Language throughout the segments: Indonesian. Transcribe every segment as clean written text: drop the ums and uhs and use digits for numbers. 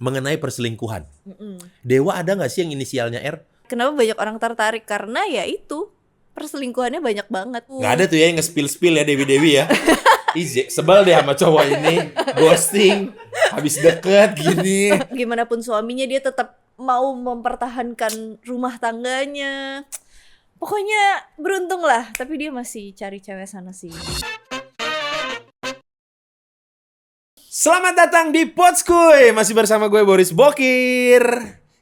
mengenai perselingkuhan. Mm-mm. Dewa ada nggak sih yang inisialnya R? Kenapa banyak orang tertarik? Karena ya itu perselingkuhannya banyak banget. Nggak ada tuh ya yang nge-spill ya Dewi-Dewi ya. Sebel deh sama cowok ini, ghosting, habis deket gini. Gimana pun suaminya dia tetap mau mempertahankan rumah tangganya. Pokoknya beruntung lah, tapi dia masih cari cewek sana sih. Selamat datang di Podskuy, masih bersama gue Boris Bokir.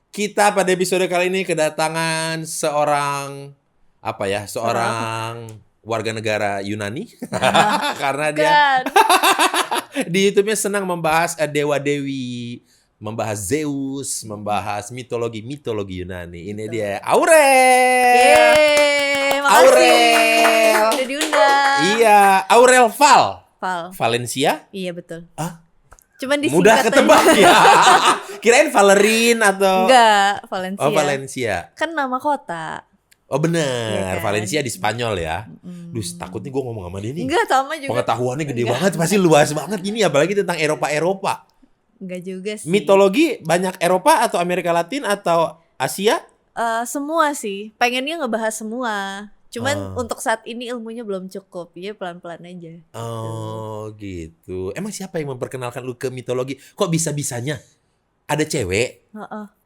Kita pada episode kali ini kedatangan seorang warga negara Yunani. Karena dia di YouTube-nya senang membahas dewa-dewi, membahas Zeus, membahas mitologi Yunani. Ini dia Aurel. Yeay, makasih. Aurel. Udah diundang. Iya, Aurel Valencia. Iya betul. Ah? Cuman disingkat Mudah aja. ketebak ya. Kirain Valerin atau Enggak, Valencia. Oh, Valencia. Kan nama kota. Oh bener, Iya kan? Valencia di Spanyol ya. Duh, takutnya gue ngomong sama dia nih. Enggak, sama juga. Pengetahuannya gede banget, pasti luas banget gini, apalagi tentang Eropa. Enggak juga sih. Mitologi banyak Eropa atau Amerika Latin atau Asia? Semua sih. Pengennya ngebahas semua. Cuman untuk saat ini ilmunya belum cukup. Ya pelan-pelan aja. Oh gitu. Emang siapa yang memperkenalkan lu ke mitologi? Kok bisa-bisanya ada cewek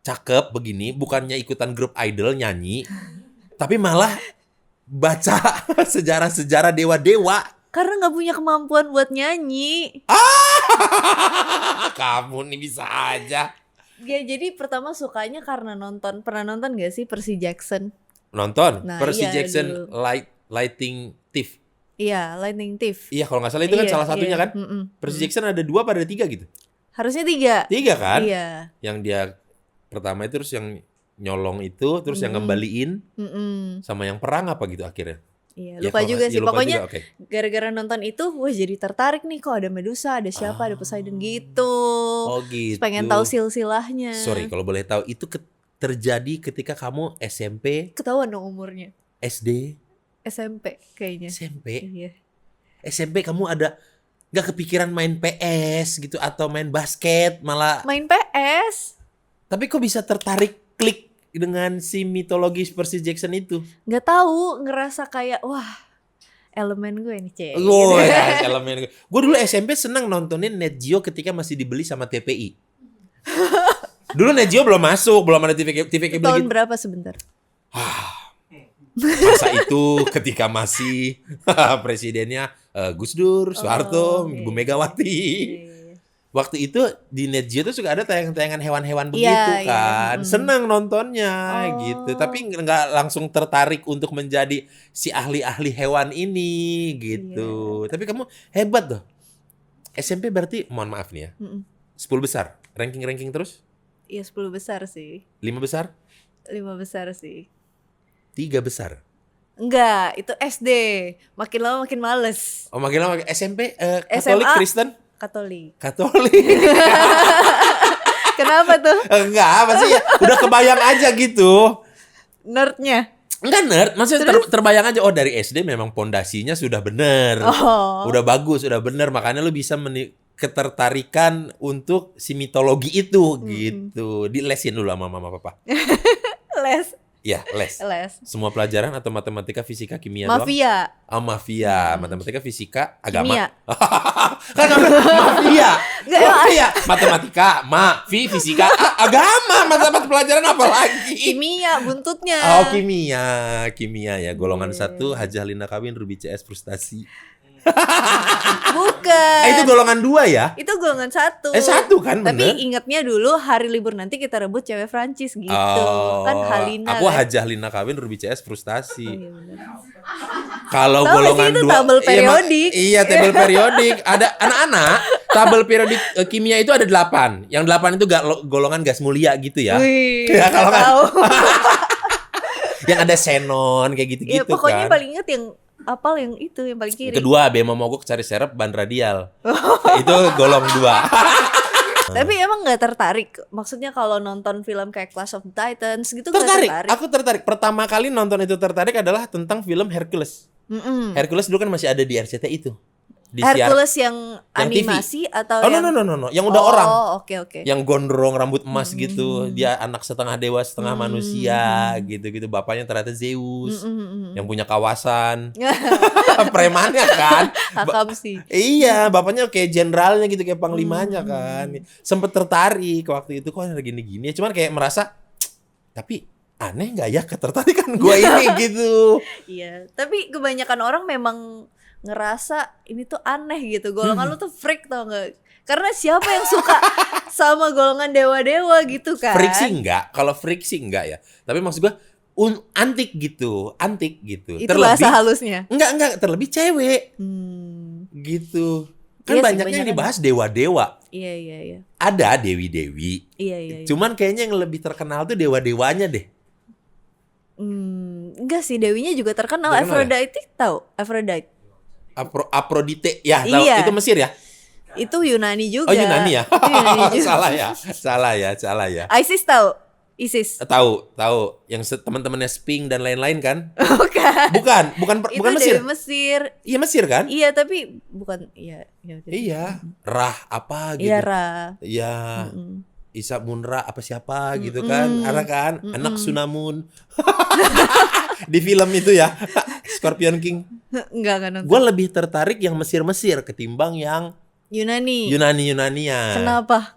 cakep begini, bukannya ikutan grup idol nyanyi, tapi malah baca sejarah-sejarah dewa-dewa. Karena nggak punya kemampuan buat nyanyi. Kamu nih bisa aja. Ya jadi pertama sukanya karena nonton. Pernah nonton gak sih Percy Jackson? Nonton Nah, Percy iya, Jackson Lighting Thief. Iya, Lightning Thief. Iya, kalau nggak salah itu kan salah satunya kan. Percy Jackson ada 2 apa ada 3 gitu? Harusnya 3. 3 kan? Iya. Yang dia pertama itu terus yang nyolong itu, terus yang ngembaliin, sama yang perang apa gitu akhirnya. Iya, Ya, lupa kalau juga nggak- sih. ya, lupa Pokoknya juga, oke. gara-gara nonton itu, wah jadi tertarik nih. Kok ada Medusa, ada siapa, ada Poseidon gitu. Oh gitu. Terus pengen tahu silsilahnya. Sorry kalau boleh tahu itu terjadi ketika kamu SMP, Ketahuan dong umurnya. SD, SMP kayaknya. SMP. Iya. SMP kamu ada nggak kepikiran main PS gitu atau main basket malah? Main PS. Tapi kok bisa tertarik klik dengan si mitologi Percy Jackson itu? Nggak tahu, ngerasa kayak wah elemen gue nih cek. Oh ya, elemen. Gue dulu SMP senang nontonin Net Geo ketika masih dibeli sama TPI. Dulu Net Geo belum masuk, belum ada TV kabel Tahun gitu. berapa sebentar? Masa itu ketika masih presidennya Gus Dur, Soeharto, oke. Ibu Megawati. Iya. Waktu itu di Net Geo tuh suka ada tayangan-tayangan hewan-hewan Iya, begitu iya. kan. Seneng nontonnya Oh. gitu. Tapi nggak langsung tertarik untuk menjadi si ahli-ahli hewan ini gitu. Tapi kamu hebat loh. SMP berarti, mohon maaf nih ya, 10 besar. Ranking-ranking terus? Iya 10 besar sih. 5 besar? 5 besar sih. 3 besar? Enggak, itu SD. Makin lama makin males. Oh makin lama SMP Katolik, SMA. Kristen? Katolik. Katolik. Kenapa tuh? Enggak, maksudnya udah kebayang aja gitu. Nerdnya? Enggak nerd, maksudnya terbayang aja, oh dari SD memang pondasinya sudah bener. Oh. Udah bagus, udah bener, makanya lu bisa ketertarikan untuk si mitologi itu gitu. Dilesin dulu sama mama papa. Les. Iya, les. Semua pelajaran atau matematika, fisika, kimia doang? Mafia. Oh, mafia. Matematika, fisika, agama. Kimia. Kan mafia. Nggak, Mafia. Matematika, fisika, agama. Mata pelajaran apa lagi? Kimia buntutnya. Oh, kimia. Kimia ya. Golongan 1, Hajah Lina Kawin, Ruby CS frustasi. Bukan. Itu golongan 2 ya? Itu golongan 1. 1 kan, bener? Tapi ingatnya dulu hari libur nanti kita rebut cewek Prancis gitu. Oh, Kan Halina aku kan. Hajah Lina Kawin, Ruby CS frustasi. Oh, iya bener. Kalau Tahu golongan sih itu 2 tabel periodik. Iya, tabel periodik. Ada anak-anak, tabel periodik kimia itu ada 8. Yang 8 itu golongan gas mulia gitu ya. Wih, Ya, kalau nggak kan. tahu. Yang ada xenon kayak Ya, gitu-gitu pokoknya kan. paling inget yang apal yang itu yang paling kiri. Kedua, bema mogok cari serep ban radial. Itu golong 2. Tapi emang nggak tertarik? Maksudnya kalau nonton film kayak Clash of the Titans gitu nggak Tertarik. tertarik? Aku tertarik. Pertama kali nonton itu tertarik adalah tentang film Hercules. Hercules dulu kan masih ada di RCTI itu. Hercules yang yang TV. animasi atau Oh yang no, yang udah orang. Oh, oke. Yang gondrong rambut emas gitu, dia anak setengah dewa setengah manusia gitu-gitu, bapaknya ternyata Zeus yang punya kawasan. Premannya kan. Hakam sih. Iya, bapaknya kayak jenderalnya gitu, kayak panglimanya kan. Sempet tertarik waktu itu, kok ada gini-gini. Cuman kayak merasa, tapi aneh nggak ya ketertarikan gue ini gitu. Iya, tapi kebanyakan orang memang ngerasa ini tuh aneh gitu. Golongan lu tuh freak tau gak? Karena siapa yang suka sama golongan dewa-dewa gitu kan? Freak sih enggak, kalau freak sih enggak ya. Tapi maksud gue antik gitu. Itu bahasa halusnya. Enggak, terlebih cewek. Gitu. Kan Iya sih, banyaknya yang dibahas dewa-dewa. Iya. Ada dewi-dewi. Iya. Cuman kayaknya yang lebih terkenal tuh dewa-dewanya deh. Enggak sih, dewinya juga terkenal. Terkenal Aphrodite tahu? Aphrodite. Aphrodite ya, tahu. Iya. Itu Mesir ya? Itu Yunani juga. Oh Yunani ya? Itu Yunani juga. Salah ya. Isis tahu? Isis. Tahu. Yang teman-temannya Sphinx dan lain-lain kan? Bukan. Bukan Itu Mesir. Dewi Mesir. Iya Mesir kan? Iya, tapi bukan udah. Iya. Rah apa gitu. Iya, Ra. Iya. Isa Munra apa siapa gitu kan? Ada kan? Anak Sunamun. Di film itu ya. Scorpion King. Enggak nonton. Gue lebih tertarik yang Mesir-Mesir ketimbang yang Yunani. Yunani-Yunanian. Kenapa?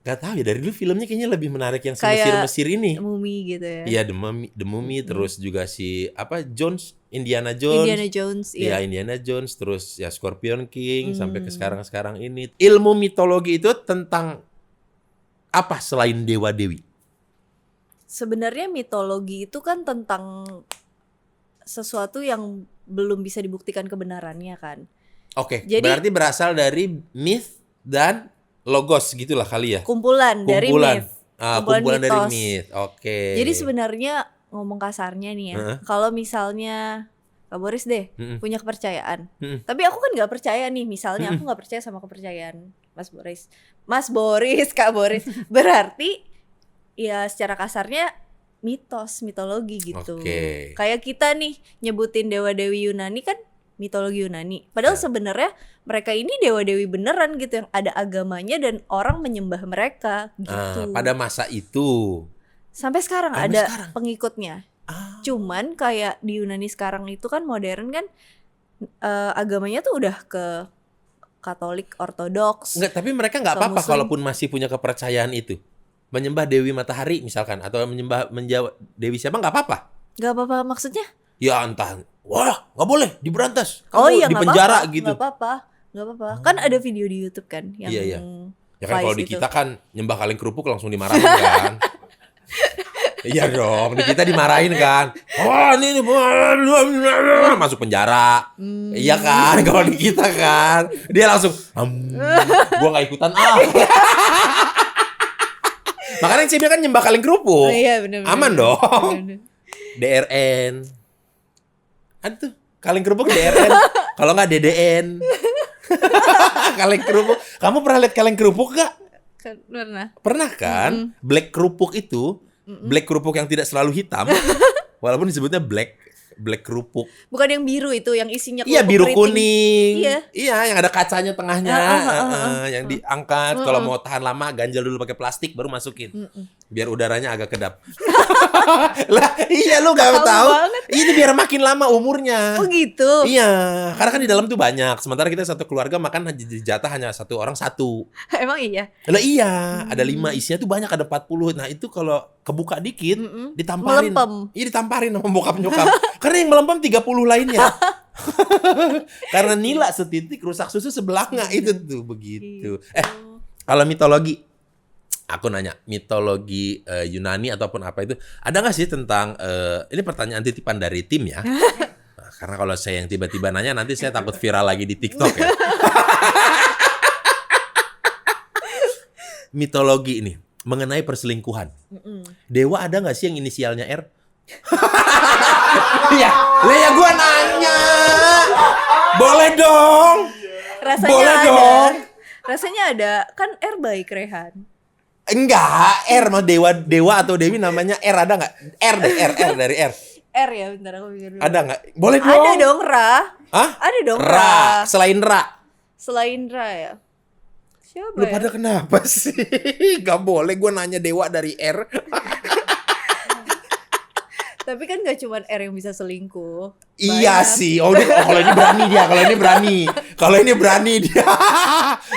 Gak tahu ya, dari dulu filmnya kayaknya lebih menarik yang si Kayak Mesir-Mesir ini. Mumi gitu ya. Iya, The Mummy, terus juga si Indiana Jones. Indiana Jones, Iya, iya. Indiana Jones, terus ya Scorpion King sampai ke sekarang ini. Ilmu mitologi itu tentang apa selain dewa-dewi? Sebenarnya mitologi itu kan tentang sesuatu yang belum bisa dibuktikan kebenarannya kan. Oke, Jadi- berarti berasal dari myth dan logos gitulah kali ya. Kumpulan dari myth. Kumpulan dari mitos. myth. Oke. Jadi sebenarnya ngomong kasarnya nih ya, kalau misalnya Kak Boris deh punya kepercayaan, tapi aku kan nggak percaya nih, misalnya aku nggak percaya sama kepercayaan Mas Boris, Kak Boris, berarti ya secara kasarnya mitologi gitu. Oke. Kayak kita nih nyebutin dewa-dewi Yunani kan mitologi Yunani. Padahal sebenarnya mereka ini dewa-dewi beneran gitu yang ada agamanya dan orang menyembah mereka gitu. Pada masa itu. Sampai sekarang Sampai ada sekarang? pengikutnya. Cuman kayak di Yunani sekarang itu kan modern kan agamanya tuh udah ke Katolik Ortodoks. Enggak, tapi mereka nggak apa-apa Muslim. kalaupun masih punya kepercayaan itu. Menyembah Dewi Matahari misalkan, atau menyembah Dewi siapa, nggak apa-apa. Gak apa-apa maksudnya? Ya entah, wah nggak boleh, diberantas, kamu Oh iya di nggak penjara apa-apa, gitu. nggak apa-apa. Kan ada video di YouTube kan yang Iya. Ya kan kalau di Vice itu. kita kan nyembah kaleng kerupuk langsung dimarahin kan. Iya dong, di kita dimarahin kan. Wah ini masuk penjara. Iya kan, kalau di kita kan dia langsung, gua nggak ikutan Makanya Cibia kan nyembah kaleng kerupuk. Oh, iya bener. Aman dong. Bener. DRN. Ada tuh kaleng kerupuk DRN. Kalau nggak DDN. Kaleng kerupuk. Kamu pernah lihat kaleng kerupuk nggak? Pernah. Pernah kan? Black kerupuk itu, black kerupuk yang tidak selalu hitam, walaupun disebutnya black kerupuk. Bukan yang biru itu, yang isinya Iya, kerupuk biru keriting. kuning. Iya. Yang ada kacanya tengahnya, yang diangkat. Kalau mau tahan lama, ganjel dulu pakai plastik, baru masukin, biar udaranya agak kedap. Lah, iya lu gak Tahu tahu? banget. Itu biar makin lama umurnya. Oh gitu. Iya, karena kan di dalam tuh banyak. Sementara kita satu keluarga makan jatah hanya satu orang satu. Emang iya. Lah iya, ada 5 isinya tuh banyak, ada 40. Nah itu kalau kebuka dikit, ditamparin. Melempem. Iya ditamparin sama bokap nyokap. Karena yang melempem 30 lainnya. Karena nila setitik, rusak susu sebelanga itu tuh begitu. Kalau mitologi, aku nanya mitologi Yunani ataupun apa itu, ada nggak sih tentang ini pertanyaan titipan dari tim ya? Nah, karena kalau saya yang tiba-tiba nanya nanti saya takut viral lagi di TikTok ya. Mitologi ini mengenai perselingkuhan. Dewa ada nggak sih yang inisialnya R? Iya, ya gue nanya. Boleh dong. Rasanya Boleh ada. dong. Rasanya ada. Kan R baik Rehan. Enggak, R mah dewa atau dewi namanya R, ada nggak? R deh, R dari R. R ya, bentar aku pikir dulu. Ada nggak? Boleh dong. Ada dong Ra. Hah? Ada dong Ra. Selain Ra. Selain Ra ya. Siapa Lu ya? pada kenapa sih? Gak boleh gue nanya dewa dari R. Tapi kan gak cuma R yang bisa selingkuh. Iya Banyak. sih. Kalau ini berani dia. Kalau ini berani dia.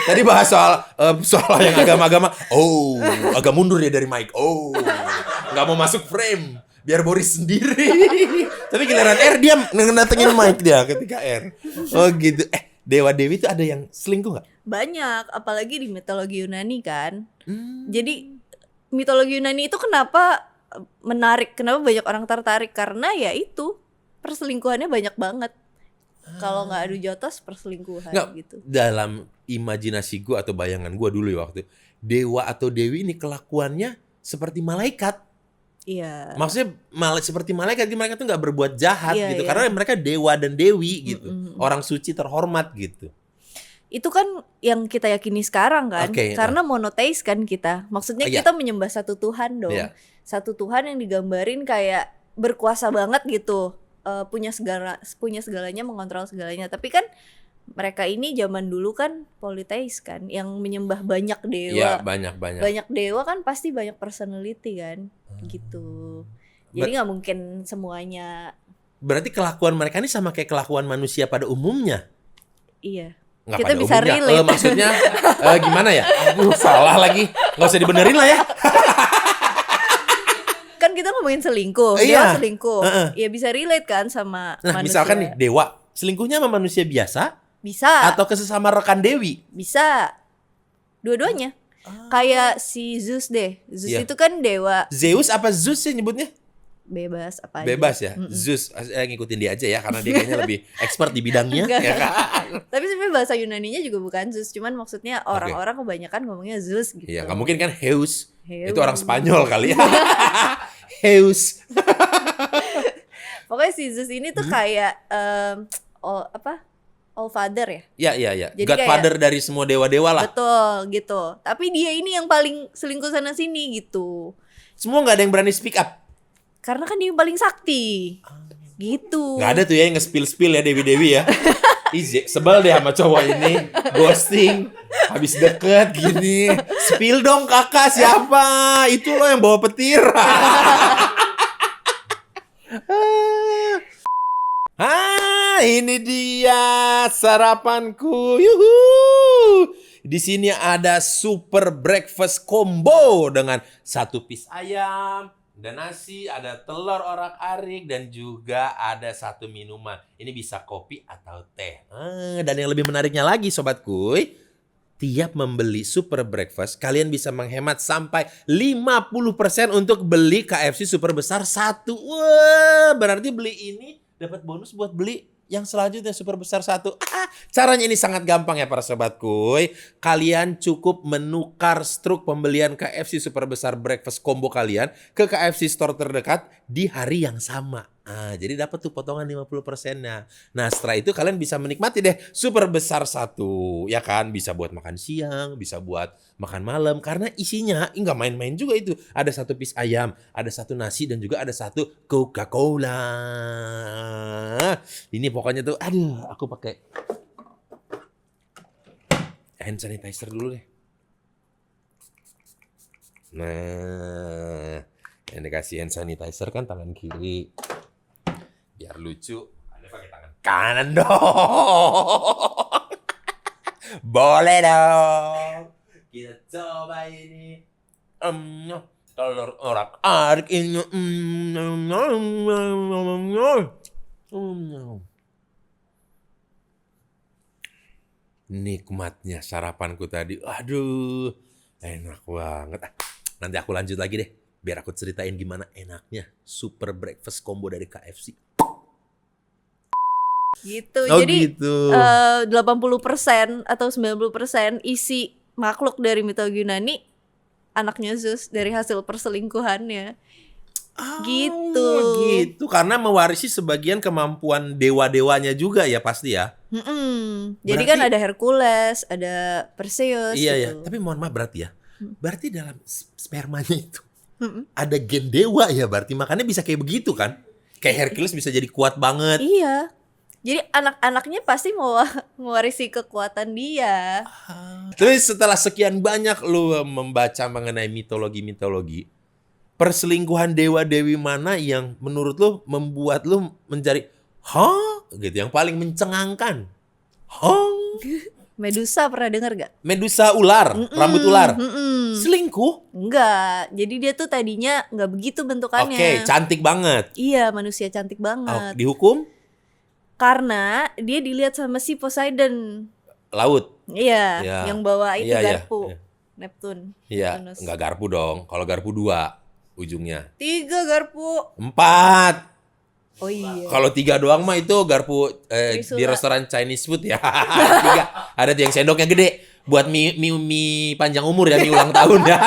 Tadi bahas soal yang agama-agama. Oh, agak mundur ya dari mic. Oh, nggak mau masuk frame. Biar Boris sendiri. Tapi giliran R dia ngedatengin mic dia ketika R. Oh gitu. Dewa Dewi itu ada yang selingkuh nggak? Banyak, apalagi di mitologi Yunani kan. Jadi mitologi Yunani itu kenapa menarik? Kenapa banyak orang tertarik? Karena ya itu perselingkuhannya banyak banget. Kalau nggak adu jotos perselingkuhan Nggak, gitu. dalam imajinasi gue atau bayangan gue dulu ya waktu dewa atau dewi ini kelakuannya seperti malaikat. Iya. Maksudnya seperti malaikat, mereka tuh nggak berbuat jahat Iya, gitu, iya. karena mereka dewa dan dewi gitu, orang suci terhormat gitu. Itu kan yang kita yakini sekarang kan, Oke, karena monoteis kan kita. Maksudnya Iya. kita menyembah satu Tuhan dong. Iya. Satu Tuhan yang digambarin kayak berkuasa banget gitu. Punya segalanya, mengontrol segalanya. Tapi kan mereka ini zaman dulu kan politeis kan, yang menyembah banyak dewa. Iya, banyak. Banyak dewa kan pasti banyak personality kan, gitu. Jadi nggak mungkin semuanya. Berarti kelakuan mereka ini sama kayak kelakuan manusia pada umumnya. Iya. Nggak Kita pada bisa umumnya. relate. Maksudnya gimana ya? Aduh, salah lagi. Nggak usah dibenerin lah ya. Kan kita ngomongin selingkuh, Iya. dewa selingkuh. Ya bisa relate kan sama Nah, manusia. misalkan nih dewa selingkuhnya sama manusia biasa Bisa. atau ke sesama rekan dewi. Bisa. Dua-duanya. Kayak si Zeus deh. Zeus Iya. itu kan dewa Zeus apa Zeus sih nyebutnya? bebas apa aja. Bebas ya. Zeus ngikutin dia aja ya karena dia kayaknya lebih expert di bidangnya. Enggak. Ya kan? Tapi sebenarnya bahasa Yunaninya juga bukan Zeus, cuman maksudnya orang-orang kebanyakan ngomongnya Zeus gitu. Iya, nggak mungkin kan Heus. Heus. Itu orang Spanyol kali ya. Heus. Pokoknya si Zeus ini tuh kayak All Father ya. Iya. Jadi Godfather dari semua dewa-dewa lah. Betul gitu. Tapi dia ini yang paling selingkuh sana sini gitu. Semua nggak ada yang berani speak up. Karena kan dia yang paling sakti. Gitu. Nggak ada tuh ya yang nge-spill ya Dewi-Dewi ya. Ih, sebel deh sama cowok ini. Ghosting. Habis deket gini. Spill dong kakak siapa? Itu loh yang bawa petir. Ini dia sarapanku. Yuhu. Di sini ada super breakfast combo dengan 1 piece ayam, ada nasi, ada telur orak-arik, dan juga ada 1 minuman. Ini bisa kopi atau teh. Dan yang lebih menariknya lagi Sobat Kuy, tiap membeli super breakfast, kalian bisa menghemat sampai 50% untuk beli KFC super besar 1. Wah, berarti beli ini dapat bonus buat beli yang selanjutnya super besar 1. Caranya ini sangat gampang ya para Sobat Kuy. Kalian cukup menukar struk pembelian KFC super besar breakfast combo kalian ke KFC store terdekat di hari yang sama. Jadi dapat tuh potongan 50%-nya. Nah, setelah itu kalian bisa menikmati deh super besar 1. Ya kan, bisa buat makan siang, bisa buat makan malam. Karena isinya nggak main-main juga itu. Ada 1 piece ayam, ada 1 nasi, dan juga ada 1 Coca-Cola. Ini pokoknya tuh, aduh, aku pakai hand sanitizer dulu deh. Nah, yang dikasih hand sanitizer kan tangan kiri. Biar lucu, ada pakai tangan kanan dong. Boleh dong. Kita coba ini. Telur orak-arik ini. Nikmatnya sarapanku tadi. Aduh, enak banget. Nanti aku lanjut lagi deh. Biar aku ceritain gimana enaknya super breakfast combo dari KFC. Gitu. Oh, Jadi gitu. 80% atau 90% isi makhluk dari mitologi Yunani anaknya Zeus dari hasil perselingkuhannya. Gitu. Karena mewarisi sebagian kemampuan dewa-dewanya juga ya pasti ya. Jadi kan ada Hercules, ada Perseus Iya gitu. ya. Tapi mohon maaf berarti ya. Berarti dalam spermanya itu ada gen dewa ya berarti. Makanya bisa kayak begitu kan. Kayak Hercules bisa jadi kuat banget. Iya. Jadi anak-anaknya pasti mau mewarisi kekuatan dia. Terus setelah sekian banyak lu membaca mengenai mitologi, perselingkuhan dewa-dewi mana yang menurut lu membuat lu mencari, gitu, yang paling mencengangkan? Medusa pernah dengar gak? Medusa ular, rambut ular. Selingkuh? Enggak. Jadi dia tuh tadinya nggak begitu bentukannya. Oke, cantik banget. Iya, manusia cantik banget. Dihukum? Karena dia dilihat sama si Poseidon. Laut. Iya, Ya. yang bawa itu garpu. Ya. Neptun. Iya, Venus. enggak garpu dong. Kalau garpu 2 ujungnya. 3 garpu. 4. Oh iya. Kalau 3 doang mah itu garpu di restoran Chinese food ya. 3. Ada tuh yang sendoknya gede buat mie panjang umur ya, mie ulang tahun ya.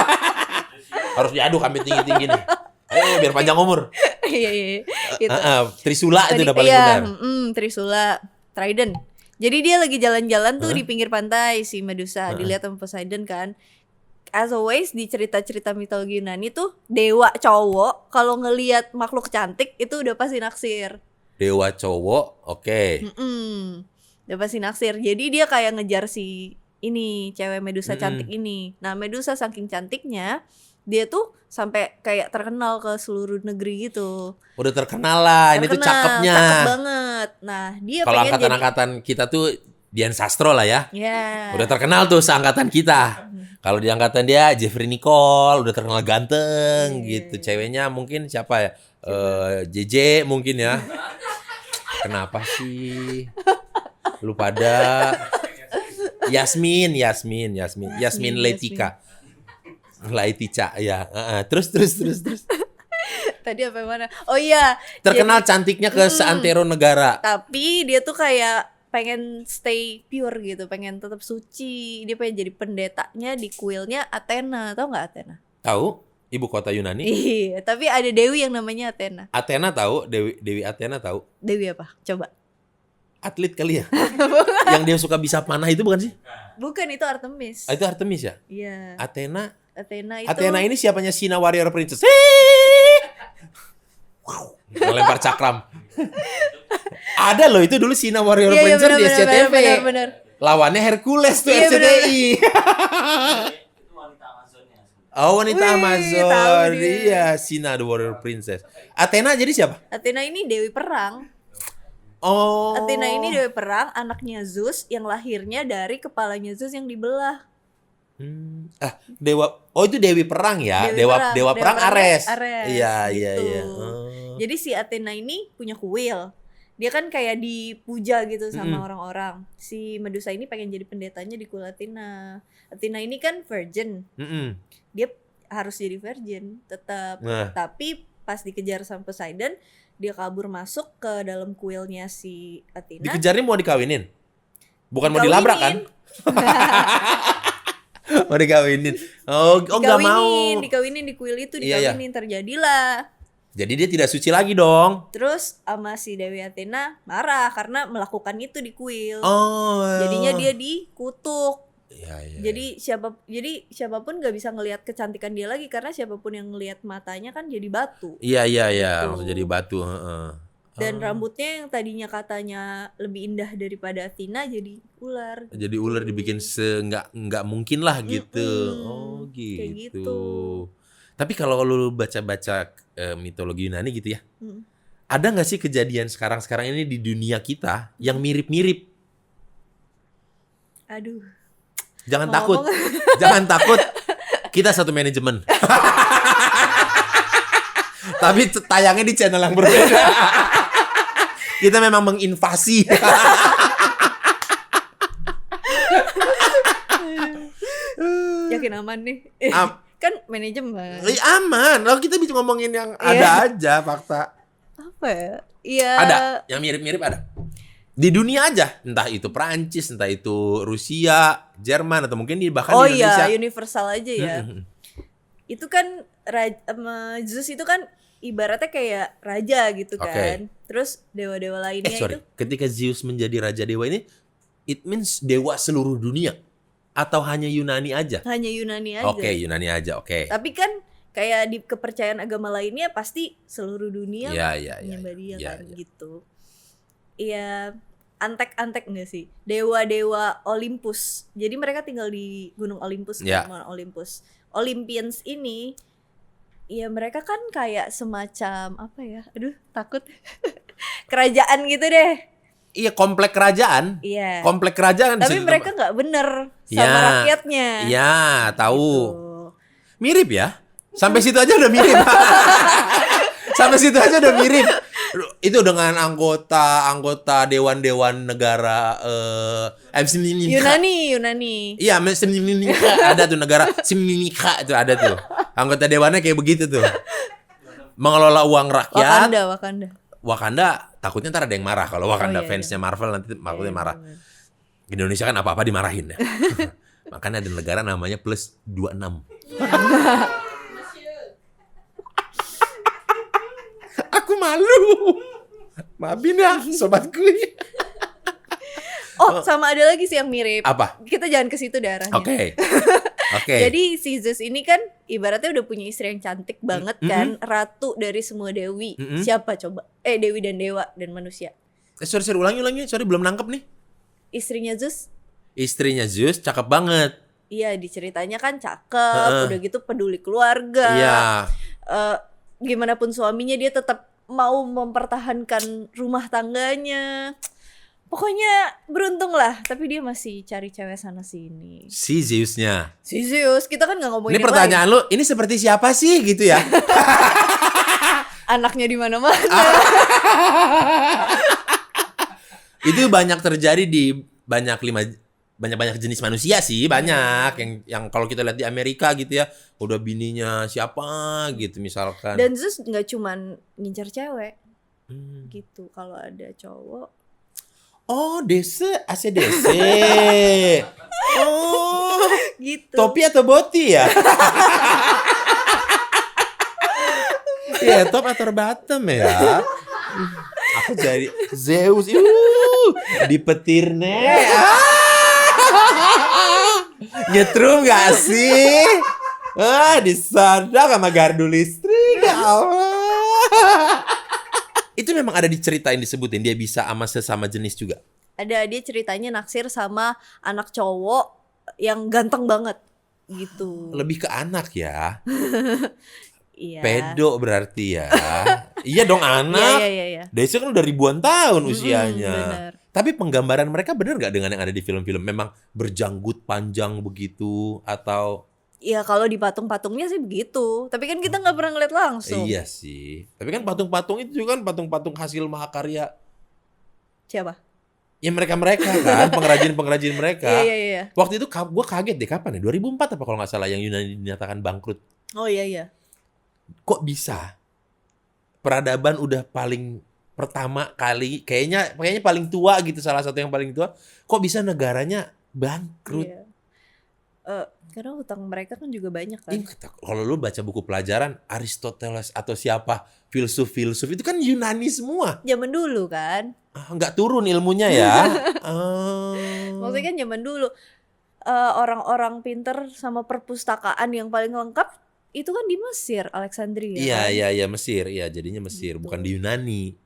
Harus diaduk sampai tinggi-tinggi nih. Ayo biar panjang umur. Iya. Gitu. Trisula itu udah paling benar. Trisula, Trident. Jadi dia lagi jalan-jalan tuh di pinggir pantai si Medusa, dilihat sama Poseidon kan. As always di cerita-cerita mitologi Yunani tuh dewa cowok kalau ngelihat makhluk cantik itu udah pasti naksir. Dewa cowok, oke. Udah pasti naksir. Jadi dia kayak ngejar si ini cewek Medusa cantik ini. Nah Medusa saking cantiknya dia tuh sampai kayak terkenal ke seluruh negeri gitu. Udah terkenal lah, ini tuh cakepnya. Cakep banget. Nah dia kalau pengen angkatan kita tuh Dian Sastro lah ya. Yeah. Udah terkenal tuh seangkatan kita. Kalau di angkatan dia Jeffrey Nicole udah terkenal ganteng gitu. Ceweknya mungkin siapa ya? JJ mungkin ya. Kenapa sih? Lu pada Yasmin Laitica ya. Terus. Tadi apa mana? Oh iya. Terkenal cantiknya ke seantero negara. Tapi dia tuh kayak pengen stay pure gitu, pengen tetap suci. Dia pengen jadi pendetanya di kuilnya Athena. Tahu nggak Athena? Tahu? Ibu kota Yunani. Iya, tapi ada dewi yang namanya Athena. Athena tahu? Dewi Athena tahu? Dewi apa? Coba. Atlet kali ya? Yang dia suka bisa panah itu bukan sih? Bukan, itu Artemis. Itu Artemis ya? Iya. Athena itu. Athena ini siapanya Sina Warrior Princess? Wow, melempar cakram. Ada loh itu dulu Sina Warrior Princess di SCTV. Bener. Lawannya Hercules tuh RCTI. Oh, wanita Amazon. Iya, Sina the Warrior Princess. Athena jadi siapa? Athena ini dewi perang. Oh. Athena ini dewi perang, anaknya Zeus yang lahirnya dari kepalanya Zeus yang dibelah. Dewa. Oh, itu dewi perang ya. Dewa perang Ares. Iya. Jadi si Athena ini punya kuil. Dia kan kayak dipuja gitu sama orang-orang. Si Medusa ini pengen jadi pendetanya di kuil Athena. Athena ini kan virgin. Dia harus jadi virgin tetap. Tapi pas dikejar sama Poseidon, dia kabur masuk ke dalam kuilnya si Athena. Dikejarnya mau dikawinin? Bukan mau dilabrak kan? Mau dikawinin. Oh enggak mau. Dikawinin di kuil itu, dikawinin. Terjadilah. Jadi dia tidak suci lagi dong. Terus sama si Dewi Athena marah karena melakukan itu di kuil. Jadinya dia dikutuk. Jadi siapapun nggak bisa ngelihat kecantikan dia lagi karena siapapun yang ngelihat matanya kan jadi batu. Iya. Gitu. Langsung jadi batu. Dan rambutnya yang tadinya katanya lebih indah daripada Athena jadi ular. Jadi ular dibikin nggak mungkin lah gitu. Gitu. Kayak gitu. Tapi kalau lu baca-baca mitologi Yunani gitu ya, ada nggak sih kejadian sekarang ini di dunia kita yang mirip-mirip? Aduh. Jangan takut. Jangan takut. Kita satu manajemen. Tapi tayangnya di channel yang berbeda. Kita memang menginvasi. Yakin aman nih? Kan manajemen. Aman. Lalu kita bisa ngomongin yang ada aja fakta. Apa ya? Iya. Ada. Yang mirip-mirip ada. Di dunia aja, entah itu Prancis, entah itu Rusia, Jerman, atau mungkin bahkan di Indonesia. Oh iya, universal aja ya. Itu kan Zeus itu kan ibaratnya kayak raja gitu kan. Terus dewa-dewa lainnya itu. Ketika Zeus menjadi raja dewa ini, it means dewa seluruh dunia atau hanya Yunani aja? Hanya Yunani aja. Oke, Yunani aja. Oke. Tapi kan kayak di kepercayaan agama lainnya pasti seluruh dunia menyembah dia kan gitu. Iya, antek-antek enggak sih? Dewa-dewa Olympus. Jadi mereka tinggal di Gunung Olympus, Gunung Olympus. Olympians ini ya mereka kan kayak semacam apa ya? Aduh, takut. Kerajaan gitu deh. Iya, komplek kerajaan. Iya. Komplek kerajaan. Tapi mereka nggak bener sama rakyatnya. Iya, tahu. Gitu. Mirip ya. Sampai situ aja udah mirip. Sampai situ aja udah mirip. Itu dengan anggota dewan-dewan negara Yunani. Iya, ada tuh negara Siminika itu ada tuh. Anggota dewannya kayak begitu tuh. Mengelola uang rakyat. Wakanda takutnya ntar ada yang marah kalau Wakanda fansnya Marvel nanti takutnya marah. Indonesia kan apa-apa dimarahin ya. Makanya ada negara namanya plus 26. Aku malu. Maafin ya sobatku. Sama ada lagi sih yang mirip. Apa? Kita jangan ke situ deh arahnya. Oke. Jadi si Zeus ini kan ibaratnya udah punya istri yang cantik banget kan, ratu dari semua dewi. Siapa coba? Dewi dan dewa dan manusia. Sorry ulangi. Sorry belum nangkep nih. Istrinya Zeus cakep banget. Iya, diceritanya kan cakep, udah gitu peduli keluarga. Iya. Gimana pun suaminya dia tetap mau mempertahankan rumah tangganya. Pokoknya beruntung lah, tapi dia masih cari cewek sana sini. Si Zeusnya. Si Zeus, kita kan nggak ngomongin. Ini pertanyaan lu, ini seperti siapa sih gitu ya? Anaknya di mana-mana. Itu banyak terjadi di banyak jenis manusia sih, banyak yang kalau kita lihat di Amerika gitu ya, udah bininya siapa gitu misalkan. Dan Zeus nggak cuman ngincar cewek, gitu. Kalau ada cowok. Oh, ACDC. Oh, gitu. Topi atau boti ya? Ya, top atau bottom ya. Aku jadi Zeus. Di petir nih. Nyetrum gak sih? Disadap sama gardu listrik. Ya Allah. Itu memang ada diceritain, disebutin dia bisa sama sesama jenis juga. Ada, dia ceritanya naksir sama anak cowok yang ganteng banget gitu. Lebih ke anak ya. Iya. Pedo berarti ya. Iya dong anak. Iya. Desi kan udah ribuan tahun usianya. Bener. Tapi penggambaran mereka bener gak dengan yang ada di film-film? Memang berjanggut panjang begitu atau? Ya kalau di patung-patungnya sih begitu. Tapi kan kita nggak pernah ngeliat langsung. Iya sih. Tapi kan patung-patung itu juga kan patung-patung hasil mahakarya. Siapa? Ya mereka kan, pengrajin mereka. Iya. Waktu itu gue kaget deh, kapan ya? 2004 apa kalau nggak salah yang Yunani dinyatakan bangkrut. Oh iya. Kok bisa? Peradaban udah paling pertama kali, kayaknya paling tua gitu, salah satu yang paling tua. Kok bisa negaranya bangkrut? Iya. Karena hutang mereka kan juga banyak kan. Kalau lu baca buku pelajaran Aristoteles atau siapa filsuf itu kan Yunani semua. Zaman dulu kan. Nggak turun ilmunya ya. Maksudnya kan zaman dulu orang-orang pinter sama perpustakaan yang paling lengkap itu kan di Mesir, Alexandria. Iya Mesir, iya jadinya Mesir, bukan di Yunani.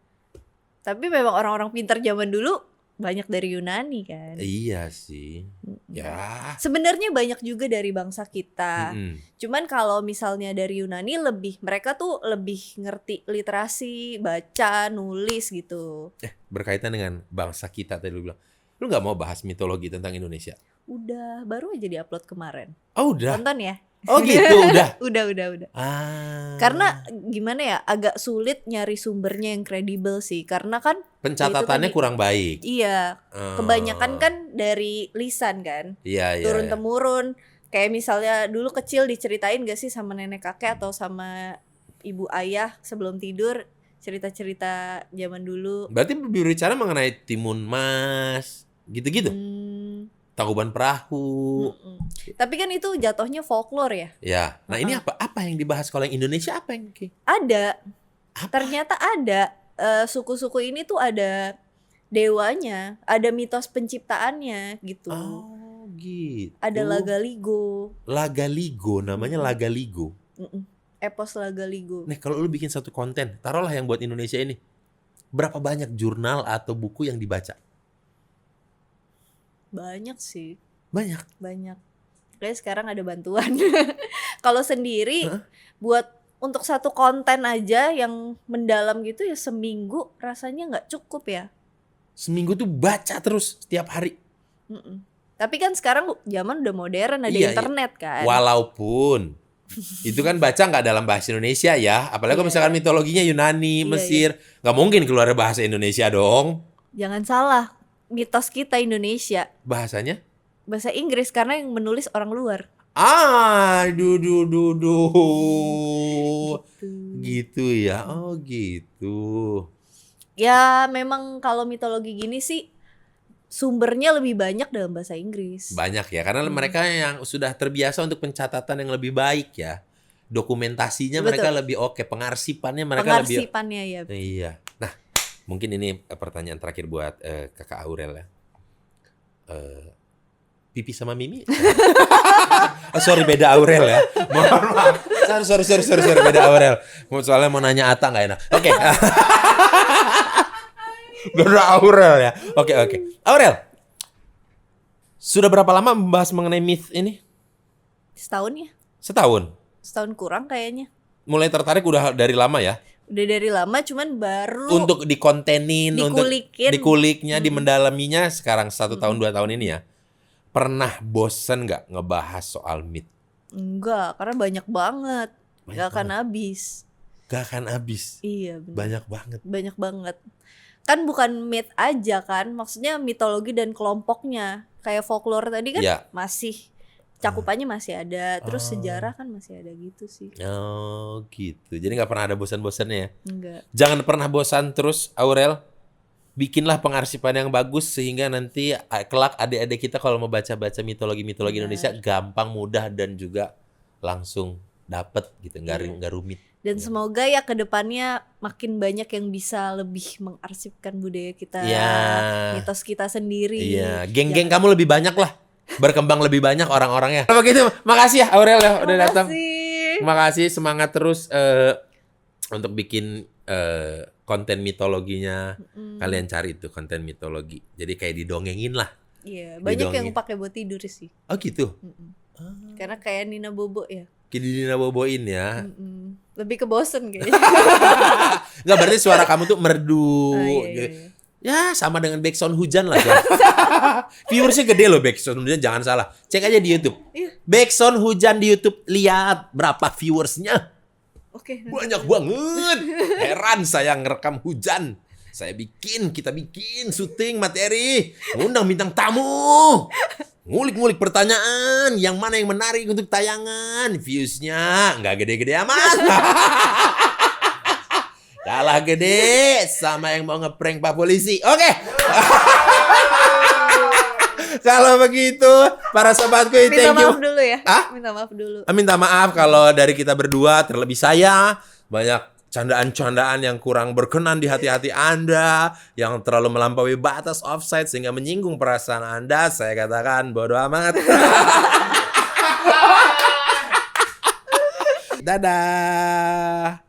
Tapi memang orang-orang pinter zaman dulu banyak dari Yunani kan. Iya sih. Ya. Sebenarnya banyak juga dari bangsa kita. Cuman kalau misalnya dari Yunani mereka tuh lebih ngerti literasi, baca, nulis gitu. Berkaitan dengan bangsa kita tadi lu bilang. Lu nggak mau bahas mitologi tentang Indonesia? Udah, baru aja diupload kemarin. Oh, udah. Tonton ya. Oh gitu, udah. Udah. Karena gimana ya, agak sulit nyari sumbernya yang kredibel sih. Karena kan pencatatannya kurang baik. Iya. Kebanyakan kan dari lisan kan. Iya. Turun temurun. Kayak misalnya dulu kecil diceritain gak sih sama nenek kakek atau sama ibu ayah sebelum tidur, cerita-cerita zaman dulu. Berarti berbicara mengenai Timun Mas, gitu-gitu. Tangkuban Perahu. Tapi kan itu jatuhnya folklore ya. Ya. Nah, ini apa yang dibahas kalau yang Indonesia apa yang ada? Ternyata ada. Suku-suku ini tuh ada dewanya, ada mitos penciptaannya gitu. Oh, gitu. Ada Lagaligo. Lagaligo, namanya Lagaligo. Epos Lagaligo. Nih, kalau lu bikin satu konten, taruhlah yang buat Indonesia ini. Berapa banyak jurnal atau buku yang dibaca? Banyak sih. Banyak. Kayak sekarang ada bantuan. Kalau sendiri buat untuk satu konten aja yang mendalam gitu ya seminggu rasanya nggak cukup ya. Seminggu tuh baca terus setiap hari. Tapi kan sekarang zaman udah modern, ada internet kan. Walaupun itu kan baca nggak dalam bahasa Indonesia ya. Apalagi kalau misalkan mitologinya Yunani, Mesir, nggak mungkin keluar bahasa Indonesia dong. Jangan salah, mitos kita Indonesia. Bahasanya? Bahasa Inggris karena yang menulis orang luar. Gitu ya. Oh gitu. Ya memang kalau mitologi gini sih sumbernya lebih banyak dalam bahasa Inggris. Banyak ya, karena mereka yang sudah terbiasa untuk pencatatan yang lebih baik ya. Dokumentasinya mereka lebih oke, pengarsipannya mereka lebih. Pengarsipannya ya. Iya. Nah, mungkin ini pertanyaan terakhir buat Kakak Aurel ya. Pipi sama Mimi? Sorry, beda Aurel ya. Mohon maaf. Sorry, beda Aurel. Soalnya mau nanya Ata nggak enak. Oke. Beda Aurel ya. Oke. Aurel, sudah berapa lama membahas mengenai myth ini? Setahun ya. Setahun Kurang kayaknya. Mulai tertarik udah dari lama ya? Udah dari lama, cuman baru untuk dikontenin, dikulikin. untuk dikuliknya, dimendalaminya sekarang 1 tahun 2 tahun ini ya. Pernah bosen nggak ngebahas soal myth? Enggak, karena banyak banget. Gak akan habis. Iya, bener. Banyak banget. Kan bukan myth aja kan, maksudnya mitologi dan kelompoknya. Kayak folklore tadi kan masih cakupannya masih ada, terus sejarah kan masih ada gitu sih. Oh gitu, jadi nggak pernah ada bosan-bosannya ya? Enggak. Jangan pernah bosan terus, Aurel. Bikinlah pengarsipan yang bagus sehingga nanti kelak adik-adik kita kalau mau baca-baca mitologi Indonesia gampang, mudah, dan juga langsung dapet gitu, nggak rumit. Dan semoga ya kedepannya makin banyak yang bisa lebih mengarsipkan budaya kita, mitos kita sendiri. Iya, geng-geng kamu lebih banyak lah, berkembang lebih banyak orang-orangnya. Kalau begitu, makasih ya Aurel ya udah datang. Makasih, semangat terus untuk bikin konten mitologinya. Kalian cari tuh konten mitologi. Jadi kayak didongengin lah. Iya, banyak yang pakai buat tidur sih. Oh gitu. Karena kayak Nina Bobo ya. Nina Boboin ya. Lebih ke bosen kayaknya. Enggak, berarti suara kamu tuh merdu. Iya. Ya sama dengan backsound hujan lah. Viewersnya gede loh backsound hujan, jangan salah. Cek aja di YouTube. Backsound hujan di YouTube, lihat berapa viewersnya. Banyak banget. Heran saya ngerekam hujan. Kita bikin syuting materi, ngundang bintang tamu, ngulik-ngulik pertanyaan, yang mana yang menarik untuk tayangan, viewsnya nggak gede-gede amat. Kalah gede sama yang mau ngeprank Pak Polisi. Oke. Kalau begitu, para sobatku, thank you. Minta maaf dulu ya. Minta maaf dulu. Minta maaf kalau dari kita berdua, terlebih saya, banyak candaan-candaan yang kurang berkenan di hati-hati Anda, yang terlalu melampaui batas offside sehingga menyinggung perasaan Anda. Saya katakan bodo amat. Dadah.